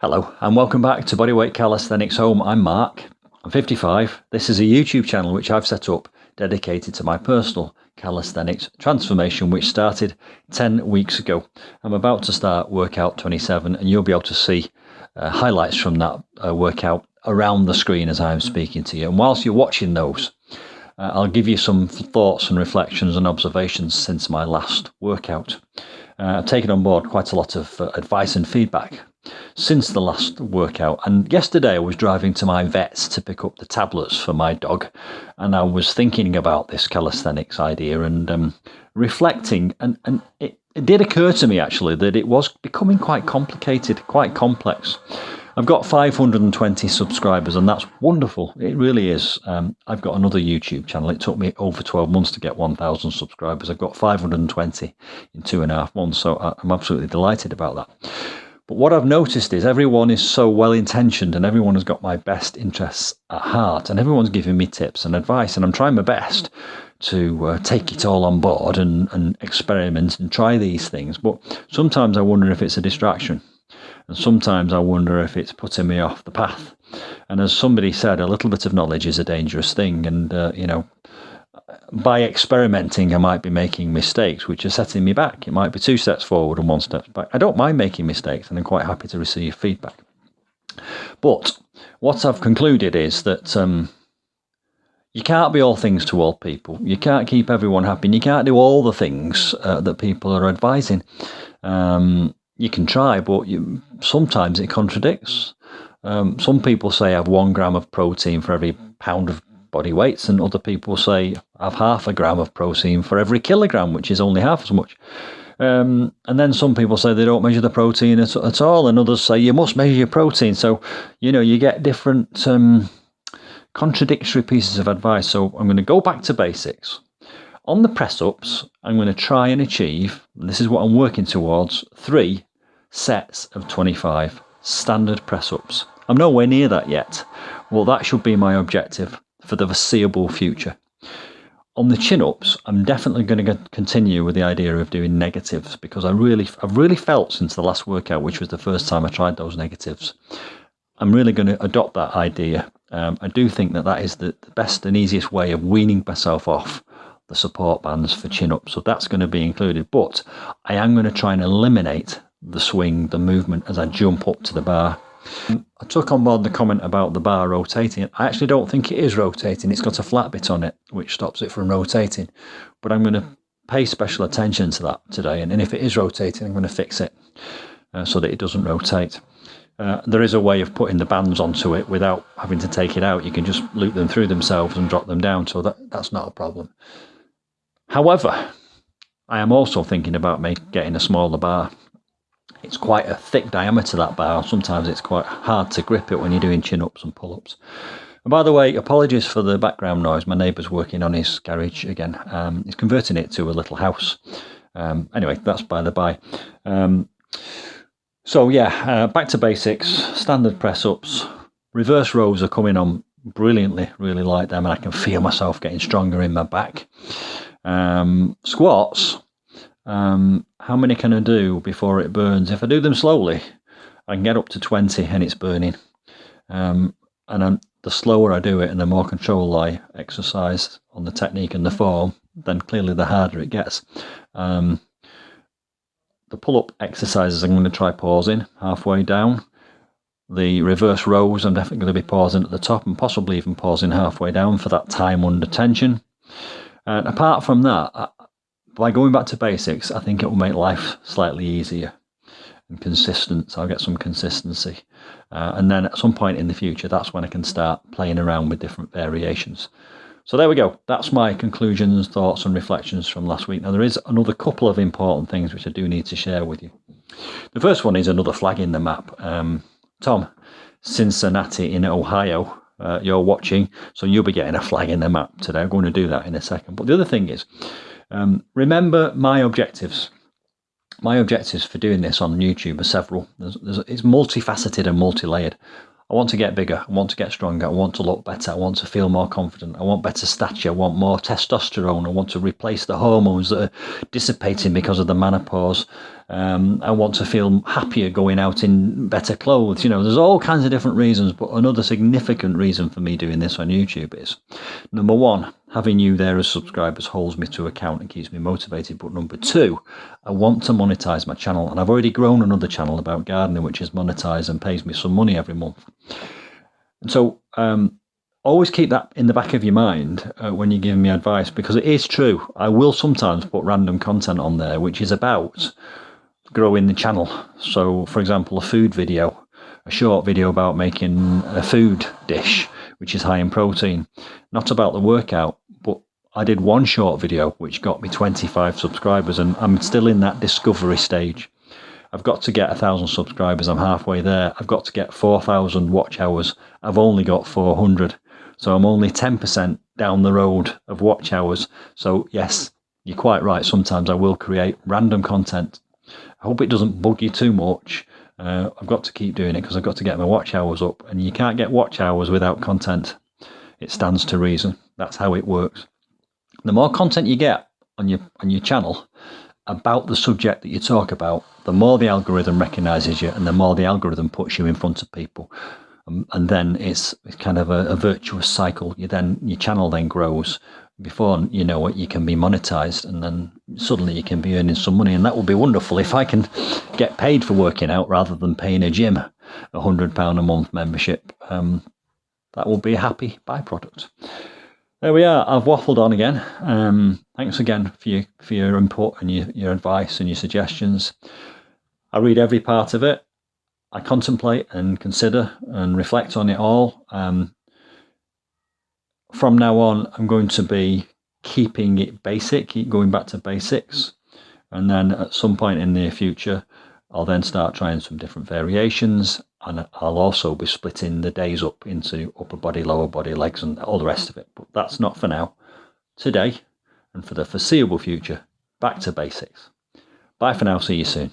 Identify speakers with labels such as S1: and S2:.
S1: Hello and welcome back to Bodyweight Calisthenics Home. I'm Mark. I'm 55. This is a YouTube channel which I've set up dedicated to my personal calisthenics transformation, which started 10 weeks ago. I'm about to start workout 27 and you'll be able to see highlights from that workout around the screen as I'm speaking to you. And whilst you're watching those, I'll give you some thoughts and reflections and observations since my last workout. I've taken on board quite a lot of advice and feedback since the last workout, and yesterday I was driving to my vet's to pick up the tablets for my dog, and I was thinking about this calisthenics idea and reflecting, and it did occur to me actually that it was becoming quite complicated, quite complex. I've got 520 subscribers and that's wonderful, it really is. I've got another YouTube channel. It took me over 12 months to get 1,000 subscribers. I've got 520 in 2.5 months, so I'm absolutely delighted about that. But what I've noticed is everyone is so well-intentioned and everyone has got my best interests at heart and everyone's giving me tips and advice, and I'm trying my best to take it all on board and experiment and try these things. But sometimes I wonder if it's a distraction, and sometimes I wonder if it's putting me off the path. And as somebody said, a little bit of knowledge is a dangerous thing, and by experimenting, I might be making mistakes, which are setting me back. It might be 2 steps forward and 1 step back. I don't mind making mistakes, and I'm quite happy to receive feedback. But what I've concluded is that you can't be all things to all people. You can't keep everyone happy, and you can't do all the things that people are advising. You can try, but sometimes it contradicts. Some people say have 1 gram of protein for every pound of body weights, and other people say have 0.5 gram of protein for every kilogram, which is only half as much. And then some people say they don't measure the protein at all, and others say you must measure your protein. So, you get different contradictory pieces of advice. So I'm going to go back to basics. On the press-ups, I'm going to try and achieve, and this is what I'm working towards, 3 sets of 25 standard press-ups. I'm nowhere near that yet. Well, that should be my objective for the foreseeable future. On the chin-ups, I'm definitely going to continue with the idea of doing negatives, because I've really felt since the last workout, which was the first time I tried those negatives, I'm really going to adopt that idea. I do think that is the best and easiest way of weaning myself off the support bands for chin-ups, so that's going to be included. But I am going to try and eliminate the swing, the movement as I jump up to the bar. I took on board the comment about the bar rotating. I actually don't think it is rotating. It's got a flat bit on it which stops it from rotating, but I'm going to pay special attention to that today, and if it is rotating, I'm going to fix it so that it doesn't rotate. There is a way of putting the bands onto it without having to take it out. You can just loop them through themselves and drop them down, so that's not a problem. However, I am also thinking about getting a smaller bar. It's quite a thick diameter, that bar. Sometimes it's quite hard to grip it when you're doing chin-ups and pull-ups. And by the way, apologies for the background noise. My neighbour's working on his garage again. He's converting it to a little house. Anyway, that's by the by. So yeah, back to basics. Standard press-ups. Reverse rows are coming on brilliantly. Really like them, and I can feel myself getting stronger in my back. Squats. How many can I do before it burns? If I do them slowly, I can get up to 20 and it's burning. The slower I do it and the more control I exercise on the technique and the form, then clearly the harder it gets. The pull-up exercises I'm going to try pausing halfway down. The reverse rows I'm definitely going to be pausing at the top and possibly even pausing halfway down for that time under tension. And apart from that, by going back to basics, I think it will make life slightly easier and consistent. So I'll get some consistency. And then at some point in the future, that's when I can start playing around with different variations. So there we go. That's my conclusions, thoughts and reflections from last week. Now, there is another couple of important things which I do need to share with you. The first one is another flag in the map. Tom, Cincinnati in Ohio, you're watching, so you'll be getting a flag in the map today. I'm going to do that in a second. But the other thing is, remember my objectives. My objectives for doing this on YouTube are several. It's multifaceted and multi-layered. I want to get bigger, I want to get stronger, I want to look better, I want to feel more confident, I want better stature, I want more testosterone, I want to replace the hormones that are dissipating because of the menopause. I want to feel happier going out in better clothes. There's all kinds of different reasons, but another significant reason for me doing this on YouTube is, number one, having you there as subscribers holds me to account and keeps me motivated. But number two, I want to monetize my channel, and I've already grown another channel about gardening, which is monetized and pays me some money every month. And so always keep that in the back of your mind when you're giving me advice, because it is true. I will sometimes put random content on there which is about growing the channel. So, for example, a food video, a short video about making a food dish which is high in protein, not about the workout. But I did one short video which got me 25 subscribers, and I'm still in that discovery stage. I've got to get 1,000 subscribers. I'm halfway there. I've got to get 4,000 watch hours. I've only got 400. So I'm only 10% down the road of watch hours. So yes, you're quite right. Sometimes I will create random content. I hope it doesn't bug you too much. I've got to keep doing it because I've got to get my watch hours up. And you can't get watch hours without content. It stands to reason. That's how it works. The more content you get on your channel about the subject that you talk about, the more the algorithm recognizes you, and the more the algorithm puts you in front of people. And then it's kind of a virtuous cycle. Your channel then grows. Before you know it, you can be monetized, and then suddenly you can be earning some money. And that would be wonderful if I can get paid for working out rather than paying a gym £100 a month membership. That will be a happy byproduct. There we are. I've waffled on again. Thanks again for your input and your advice and your suggestions. I read every part of it. I contemplate and consider and reflect on it all. From now on, I'm going to be keeping it basic, keep going back to basics. And then at some point in the near future, I'll then start trying some different variations. And I'll also be splitting the days up into upper body, lower body, legs, and all the rest of it. But that's not for now. Today, and for the foreseeable future, back to basics. Bye for now. See you soon.